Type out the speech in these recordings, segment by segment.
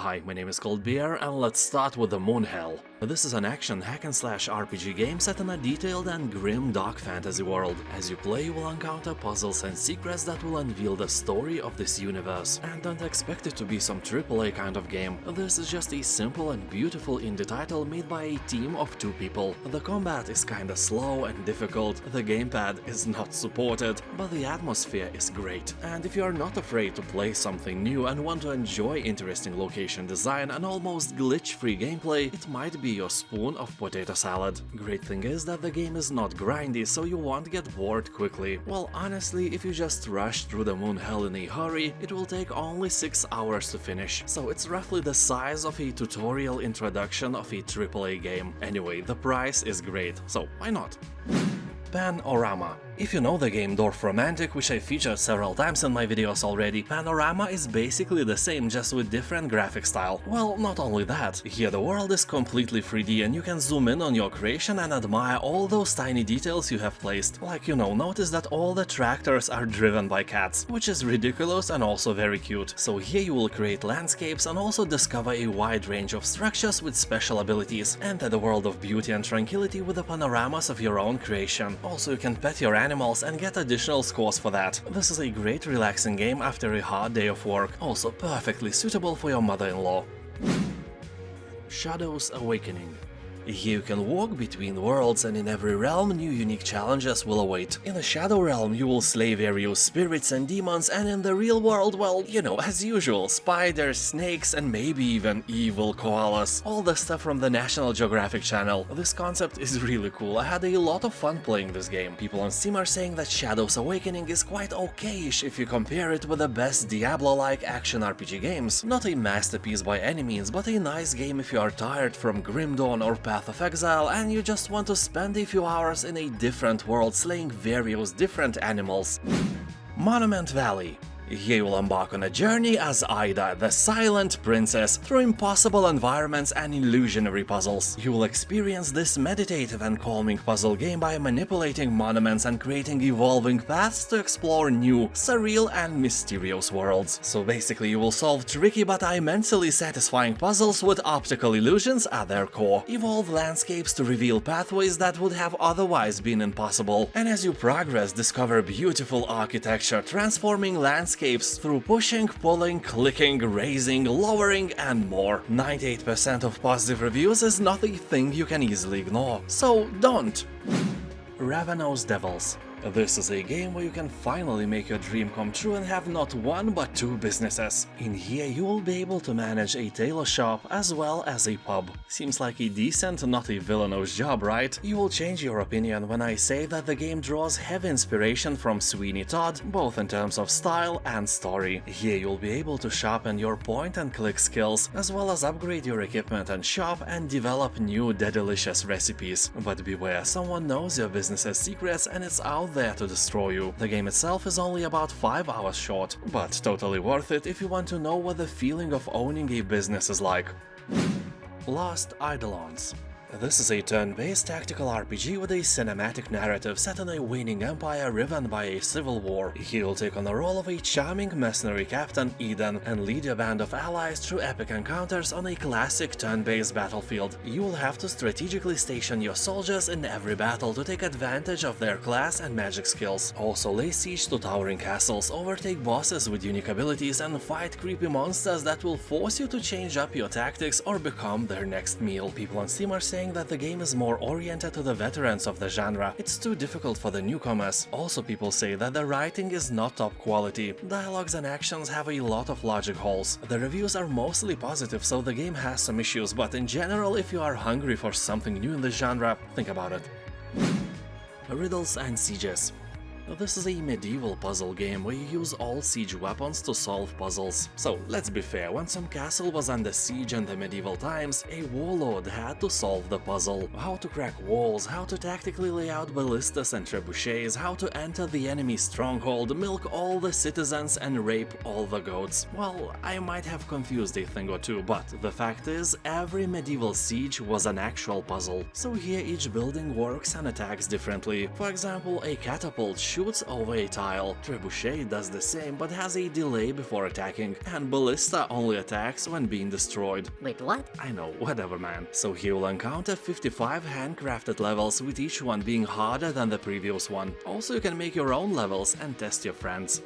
Hi, my name is ColdBeer, and let's start with the Moonhell. This is an action hack-and-slash RPG game set in a detailed and grim dark fantasy world. As you play, you will encounter puzzles and secrets that will unveil the story of this universe. And don't expect it to be some AAA kind of game. This is just a simple and beautiful indie title made by a team of 2 people. The combat is kinda slow and difficult, the gamepad is not supported, but the atmosphere is great. And if you are not afraid to play something new and want to enjoy interesting location design and almost glitch-free gameplay, it might be your spoon of potato salad. Great thing is that the game is not grindy, so you won't get bored quickly. Well, honestly, if you just rush through the Moonhell in a hurry, it will take only 6 hours to finish, so it's roughly the size of a tutorial introduction of a AAA game. Anyway, the price is great, so why not? Panorama. If you know the game Dwarf Romantic, which I featured several times in my videos already, Panorama is basically the same, just with different graphic style. Well, not only that, here the world is completely 3D and you can zoom in on your creation and admire all those tiny details you have placed. Like, notice that all the tractors are driven by cats, which is ridiculous and also very cute. So here you will create landscapes and also discover a wide range of structures with special abilities. Enter the world of beauty and tranquility with the panoramas of your own creation. Also, you can pet your animals and get additional scores for that. This is a great relaxing game after a hard day of work, also perfectly suitable for your mother-in-law. Shadows Awakening. Here you can walk between worlds, and in every realm new unique challenges will await. In the Shadow Realm you will slay various spirits and demons, and in the real world, well, as usual, spiders, snakes and maybe even evil koalas. All the stuff from the National Geographic Channel. This concept is really cool, I had a lot of fun playing this game. People on Steam are saying that Shadows Awakening is quite okayish if you compare it with the best Diablo-like action RPG games. Not a masterpiece by any means, but a nice game if you are tired from Grim Dawn or Path of Exile and you just want to spend a few hours in a different world slaying various different animals. Monument Valley. Here you will embark on a journey as Ida, the Silent Princess, through impossible environments and illusionary puzzles. You will experience this meditative and calming puzzle game by manipulating monuments and creating evolving paths to explore new, surreal and mysterious worlds. So basically you will solve tricky but immensely satisfying puzzles with optical illusions at their core. Evolve landscapes to reveal pathways that would have otherwise been impossible. And as you progress, discover beautiful architecture, transforming landscapes through pushing, pulling, clicking, raising, lowering and more. 98% of positive reviews is not a thing you can easily ignore, so don't! Ravenous Devils. This is a game where you can finally make your dream come true and have not 1 but 2 businesses. In here you will be able to manage a tailor shop as well as a pub. Seems like a decent, not a villainous job, right? You will change your opinion when I say that the game draws heavy inspiration from Sweeney Todd, both in terms of style and story. Here you'll be able to sharpen your point and click skills, as well as upgrade your equipment and shop and develop new delicious recipes. But beware, someone knows your business's secrets and it's out there to destroy you. The game itself is only about 5 hours short, but totally worth it if you want to know what the feeling of owning a business is like. Lost Eidolons. This is a turn-based tactical RPG with a cinematic narrative set in a waning empire riven by a civil war. Here you'll take on the role of a charming mercenary captain, Eden, and lead your band of allies through epic encounters on a classic turn-based battlefield. You will have to strategically station your soldiers in every battle to take advantage of their class and magic skills. Also lay siege to towering castles, overtake bosses with unique abilities, and fight creepy monsters that will force you to change up your tactics or become their next meal. People on Steam are saying that the game is more oriented to the veterans of the genre. It's too difficult for the newcomers. Also, people say that the writing is not top quality. Dialogues and actions have a lot of logic holes. The reviews are mostly positive, so the game has some issues, but in general, if you are hungry for something new in the genre, think about it. Riddles and Sieges. This is a medieval puzzle game where you use all siege weapons to solve puzzles. So let's be fair, when some castle was under siege in the medieval times, a warlord had to solve the puzzle. How to crack walls, how to tactically lay out ballistas and trebuchets, how to enter the enemy's stronghold, milk all the citizens and rape all the goats. Well, I might have confused a thing or two, but the fact is, every medieval siege was an actual puzzle. So here each building works and attacks differently. For example, a catapult shoots over a tile. Trebuchet does the same but has a delay before attacking, and Ballista only attacks when being destroyed. Wait, what? I know, whatever man. So he will encounter 55 handcrafted levels, with each one being harder than the previous one. Also, you can make your own levels and test your friends.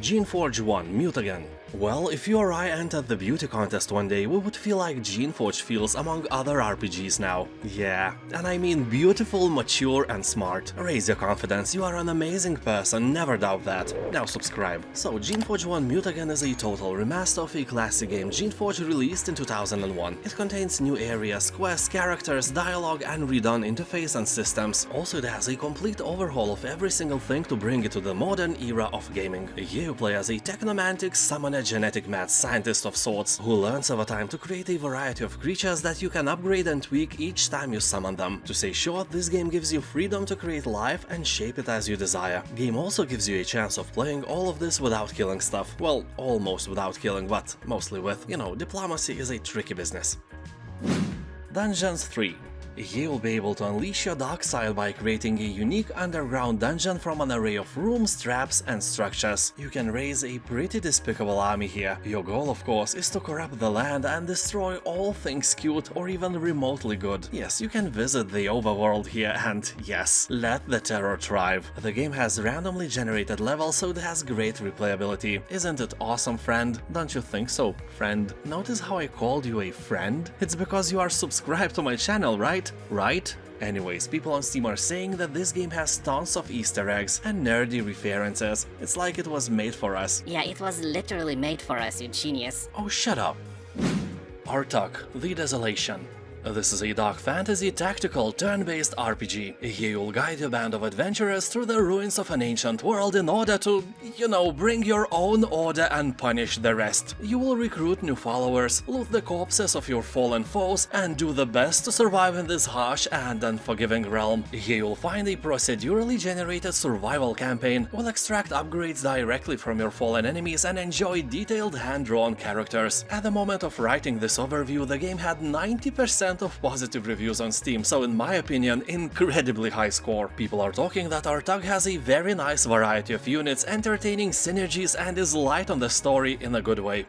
Geneforge 1 Mutagen. Well, if you or I entered the beauty contest one day, we would feel like Geneforge feels among other RPGs now. Yeah, and I mean beautiful, mature and smart. Raise your confidence, you are an amazing person, never doubt that. Now subscribe. So, Geneforge 1 Mutagen is a total remaster of a classic game Geneforge released in 2001. It contains new areas, quests, characters, dialogue and redone interface and systems. Also, it has a complete overhaul of every single thing to bring it to the modern era of gaming. Here you play as a technomantic summoner genetic mad scientist of sorts, who learns over time to create a variety of creatures that you can upgrade and tweak each time you summon them. To say short, this game gives you freedom to create life and shape it as you desire. Game also gives you a chance of playing all of this without killing stuff. Well, almost without killing, but mostly with. You know, diplomacy is a tricky business. Dungeons 3. Here you'll be able to unleash your dark side by creating a unique underground dungeon from an array of rooms, traps and structures. You can raise a pretty despicable army here. Your goal, of course, is to corrupt the land and destroy all things cute or even remotely good. Yes, you can visit the overworld here and, yes, let the terror thrive. The game has randomly generated levels, so it has great replayability. Isn't it awesome, friend? Don't you think so, friend? Notice how I called you a friend? It's because you are subscribed to my channel, right? Right? Anyways, people on Steam are saying that this game has tons of Easter eggs and nerdy references. It's like it was made for us. Yeah, it was literally made for us, you genius. Oh, shut up. Urtuk, The Desolation. This is a dark fantasy tactical turn-based RPG. Here you'll guide your band of adventurers through the ruins of an ancient world in order to, you know, bring your own order and punish the rest. You will recruit new followers, loot the corpses of your fallen foes, and do the best to survive in this harsh and unforgiving realm. Here you'll find a procedurally generated survival campaign, will extract upgrades directly from your fallen enemies and enjoy detailed hand-drawn characters. At the moment of writing this overview, the game had 90% of positive reviews on Steam, so in my opinion, incredibly high score. People are talking that Urtuk has a very nice variety of units, entertaining synergies, and is light on the story in a good way.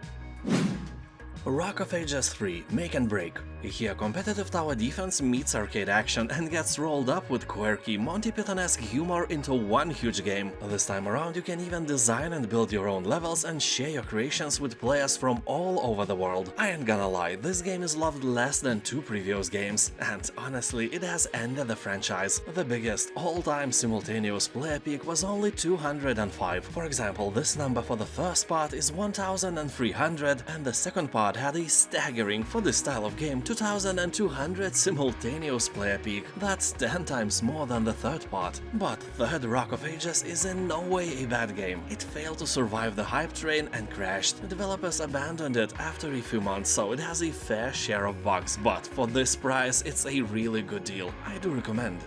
Rock of Ages 3 Make and Break. Here competitive tower defense meets arcade action and gets rolled up with quirky, Monty Python-esque humor into one huge game. This time around you can even design and build your own levels and share your creations with players from all over the world. I ain't gonna lie, this game is loved less than 2 previous games, and honestly it has ended the franchise. The biggest all-time simultaneous player peak was only 205. For example, this number for the first part is 1300 and the second part had a staggering, for this style of game, 2200 simultaneous player peak. That's 10 times more than the third part. But third Rock of Ages is in no way a bad game. It failed to survive the hype train and crashed. The developers abandoned it after a few months, so it has a fair share of bugs, but for this price it's a really good deal. I do recommend.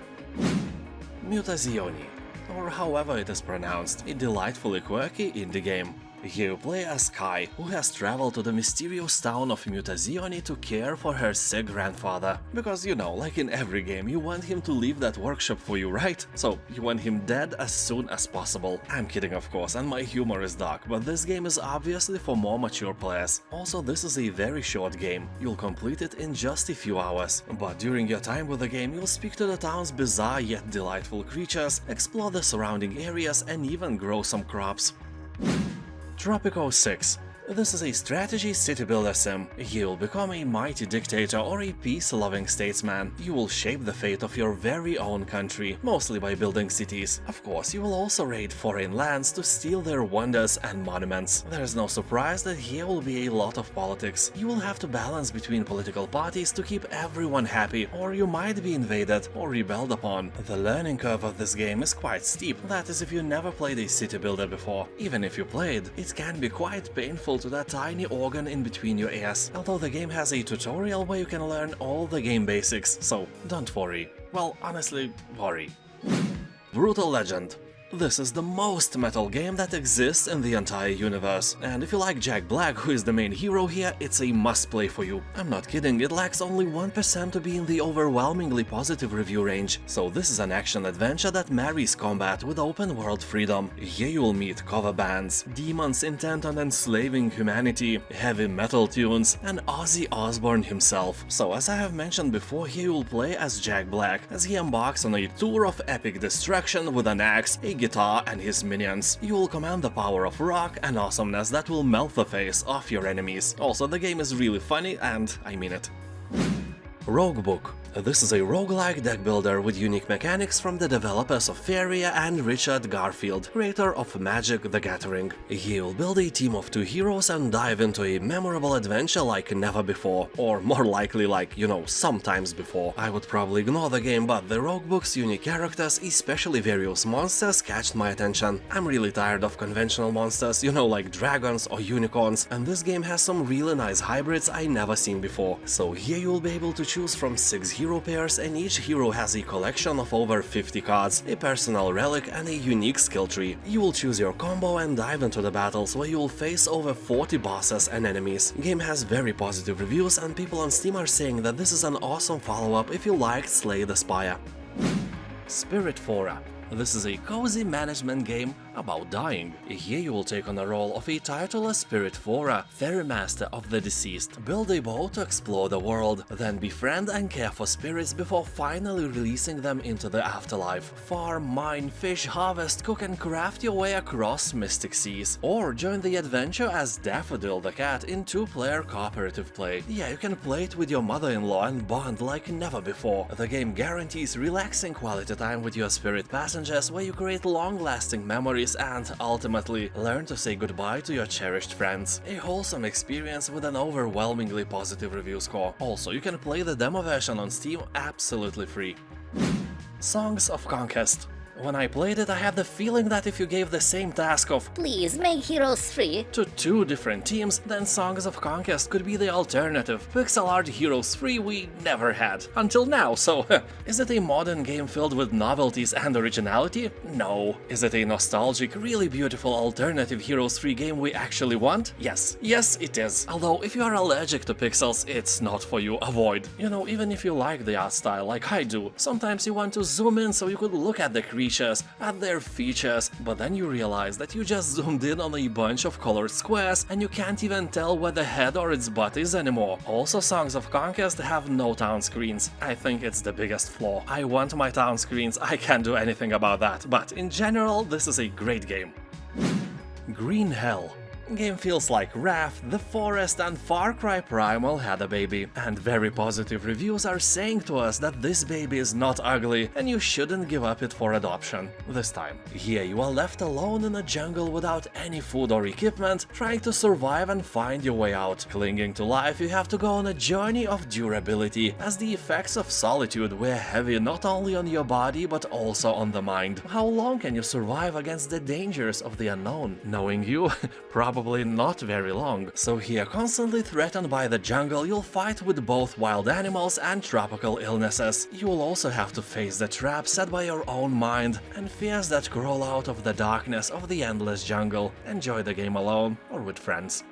Mutazione, or however it is pronounced, a delightfully quirky indie game. Here you play as Kai, who has traveled to the mysterious town of Mutazione to care for her sick grandfather. Because, you know, like in every game, you want him to leave that workshop for you, right? So, you want him dead as soon as possible. I'm kidding, of course, and my humor is dark, but this game is obviously for more mature players. Also, this is a very short game. You'll complete it in just a few hours. But during your time with the game, you'll speak to the town's bizarre yet delightful creatures, explore the surrounding areas, and even grow some crops. Tropico 6. This is a strategy city builder sim. You'll become a mighty dictator or a peace-loving statesman. You will shape the fate of your very own country, mostly by building cities. Of course, you will also raid foreign lands to steal their wonders and monuments. There is no surprise that here will be a lot of politics. You will have to balance between political parties to keep everyone happy, or you might be invaded or rebelled upon. The learning curve of this game is quite steep, that is if you never played a city builder before. Even if you played, it can be quite painful to that tiny organ in between your ears, although the game has a tutorial where you can learn all the game basics, so don't worry. Well, honestly, worry. Brutal Legend. This is the most metal game that exists in the entire universe, and if you like Jack Black, who is the main hero here, it's a must-play for you. I'm not kidding, it lacks only 1% to be in the overwhelmingly positive review range. So this is an action-adventure that marries combat with open-world freedom. Here you'll meet cover bands, demons intent on enslaving humanity, heavy metal tunes, and Ozzy Osbourne himself. So as I have mentioned before, here you'll play as Jack Black, as he embarks on a tour of epic destruction with an axe, a guitar, and his minions. You will command the power of rock and awesomeness that will melt the face off your enemies. Also, the game is really funny, and I mean it. Roguebook. This is a roguelike deck builder with unique mechanics from the developers of Faeria and Richard Garfield, creator of Magic the Gathering. Here you'll build a team of 2 heroes and dive into a memorable adventure like never before, or more likely like, you know, sometimes before. I would probably ignore the game, but the Roguebook's unique characters, especially various monsters, catch my attention. I'm really tired of conventional monsters, you know, like dragons or unicorns, and this game has some really nice hybrids I never seen before. So here you'll be able to choose from 6 hero pairs, and each hero has a collection of over 50 cards, a personal relic, and a unique skill tree. You will choose your combo and dive into the battles where you will face over 40 bosses and enemies. Game has very positive reviews, and people on Steam are saying that this is an awesome follow-up if you liked Slay the Spire. Spiritfarer. This is a cozy management game about dying. Here you will take on the role of a titulous Spiritfarer, ferry master of the deceased. Build a boat to explore the world, then befriend and care for spirits before finally releasing them into the afterlife. Farm, mine, fish, harvest, cook and craft your way across mystic seas. Or join the adventure as Daffodil the cat in 2-player cooperative play. Yeah, you can play it with your mother-in-law and bond like never before. The game guarantees relaxing quality time with your spirit passengers, where you create long-lasting memories and ultimately learn to say goodbye to your cherished friends. A wholesome experience with an overwhelmingly positive review score. Also, you can play the demo version on Steam absolutely free. Songs of Conquest. When I played it, I had the feeling that if you gave the same task of Please make heroes free to 2 different teams, then Songs of Conquest could be the alternative pixel art heroes free we never had. Until now, so is it a modern game filled with novelties and originality? No. Is it a nostalgic, really beautiful alternative heroes free game we actually want? Yes. Yes, it is. Although, if you are allergic to pixels, it's not for you, avoid. You know, even if you like the art style like I do, sometimes you want to zoom in so you could look at the creatures, at their features, but then you realize that you just zoomed in on a bunch of colored squares and you can't even tell where the head or its butt is anymore. Also, Songs of Conquest have no town screens. I think it's the biggest flaw. I want my town screens, I can't do anything about that, but in general, this is a great game. Green Hell. Game feels like Wrath, The Forest, and Far Cry Primal had a baby, and very positive reviews are saying to us that this baby is not ugly and you shouldn't give up it for adoption. This time. Here you are left alone in a jungle without any food or equipment, trying to survive and find your way out. Clinging to life, you have to go on a journey of durability, as the effects of solitude weigh heavy not only on your body but also on the mind. How long can you survive against the dangers of the unknown? Knowing you, probably not very long. So here, constantly threatened by the jungle, you'll fight with both wild animals and tropical illnesses. You will also have to face the traps set by your own mind and fears that crawl out of the darkness of the endless jungle. Enjoy the game alone or with friends.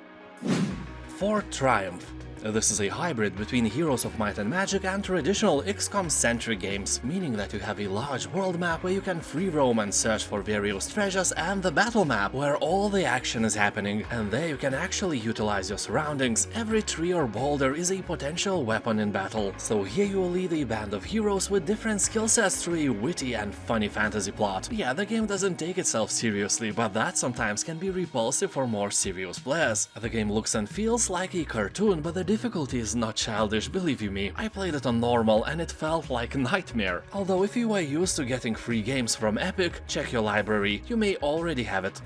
For Triumph. This is a hybrid between Heroes of Might and Magic and traditional XCOM-centric games, meaning that you have a large world map where you can free roam and search for various treasures, and the battle map where all the action is happening, and there you can actually utilize your surroundings. Every tree or boulder is a potential weapon in battle, so here you will lead a band of heroes with different skill sets through a witty and funny fantasy plot. Yeah, the game doesn't take itself seriously, but that sometimes can be repulsive for more serious players. The game looks and feels like a cartoon, but the difficulty is not childish, believe you me. I played it on normal and it felt like a nightmare. Although if you are used to getting free games from Epic, check your library, you may already have it.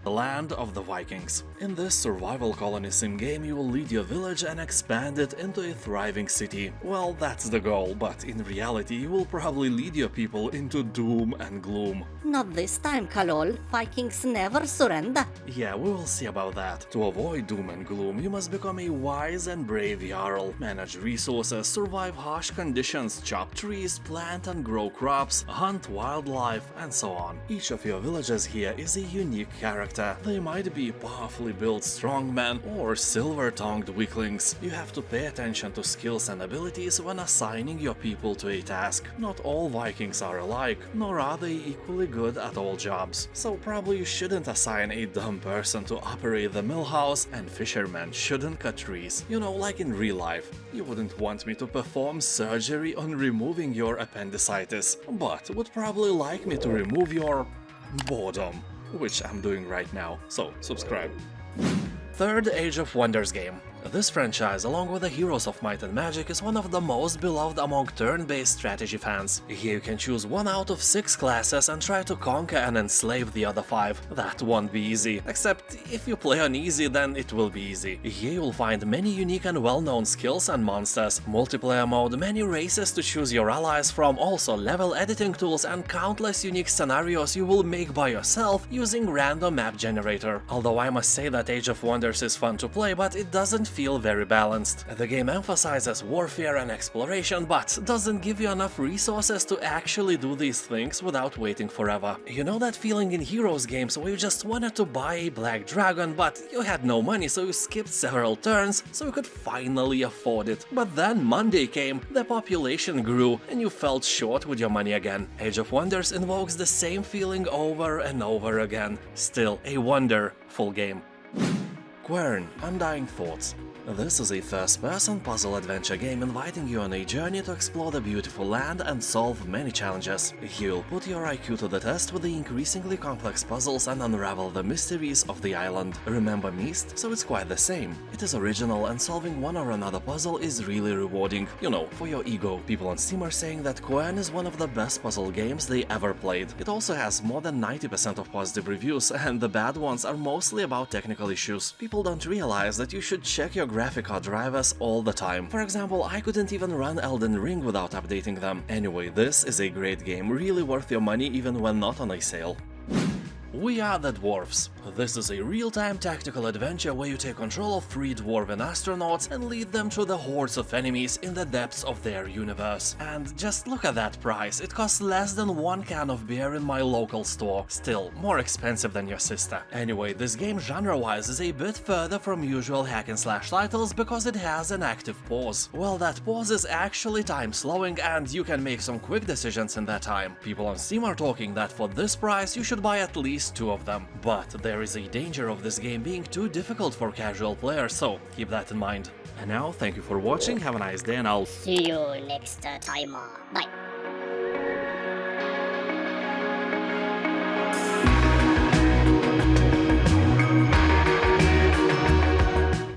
the land of the Vikings. In this survival colony sim game, you will lead your village and expand it into a thriving city. Well, that's the goal, but in reality, you will probably lead your people into doom and gloom. Not this time, Kalol. Vikings never surrender. Yeah, we will see about that. To avoid doom and gloom, you must become a wise and brave Jarl, manage resources, survive harsh conditions, chop trees, plant and grow crops, hunt wildlife, and so on. Each of your villages here is a unique character. They might be powerfully built strongmen or silver-tongued weaklings. You have to pay attention to skills and abilities when assigning your people to a task. Not all Vikings are alike, nor are they equally good at all jobs. So probably you shouldn't assign a dumb person to operate the mill house, and fishermen shouldn't cut trees. You know, like in real life. You wouldn't want me to perform surgery on removing your appendicitis, but would probably like me to remove your boredom, which I'm doing right now, so subscribe. Third Age of Wonders game. This franchise, along with the Heroes of Might and Magic, is one of the most beloved among turn-based strategy fans. Here you can choose 1 out of 6 classes and try to conquer and enslave the other 5. That won't be easy, except if you play on easy, then it will be easy. Here you'll find many unique and well-known skills and monsters, multiplayer mode, many races to choose your allies from, also level editing tools and countless unique scenarios you will make by yourself using random map generator. Although I must say that Age of Wonders is fun to play, but it doesn't feel very balanced. The game emphasizes warfare and exploration, but doesn't give you enough resources to actually do these things without waiting forever. You know that feeling in Heroes games where you just wanted to buy a black dragon, but you had no money, so you skipped several turns so you could finally afford it. But then Monday came, the population grew, and you felt short with your money again. Age of Wonders invokes the same feeling over and over again. Still a wonderful game. Quern, Undying Thoughts. This is a first-person puzzle adventure game inviting you on a journey to explore the beautiful land and solve many challenges. You'll put your IQ to the test with the increasingly complex puzzles and unravel the mysteries of the island. Remember Myst? So it's quite the same. It is original and solving one or another puzzle is really rewarding. You know, for your ego. People on Steam are saying that Quern is one of the best puzzle games they ever played. It also has more than 90% of positive reviews, and the bad ones are mostly about technical issues. People don't realize that you should check your graphic card drivers all the time. For example, I couldn't even run Elden Ring without updating them. Anyway, this is a great game, really worth your money even when not on a sale. We Are The Dwarves. This is a real-time tactical adventure where you take control of 3 dwarven astronauts and lead them through the hordes of enemies in the depths of their universe. And just look at that price, it costs less than 1 can of beer in my local store. Still, more expensive than your sister. Anyway, this game genre-wise is a bit further from usual hack-and-slash titles because it has an active pause. Well, that pause is actually time-slowing and you can make some quick decisions in that time. People on Steam are talking that for this price you should buy at least 2 of them. But there is a danger of this game being too difficult for casual players, so keep that in mind. And now, thank you for watching, have a nice day, and I'll See you next time. Bye.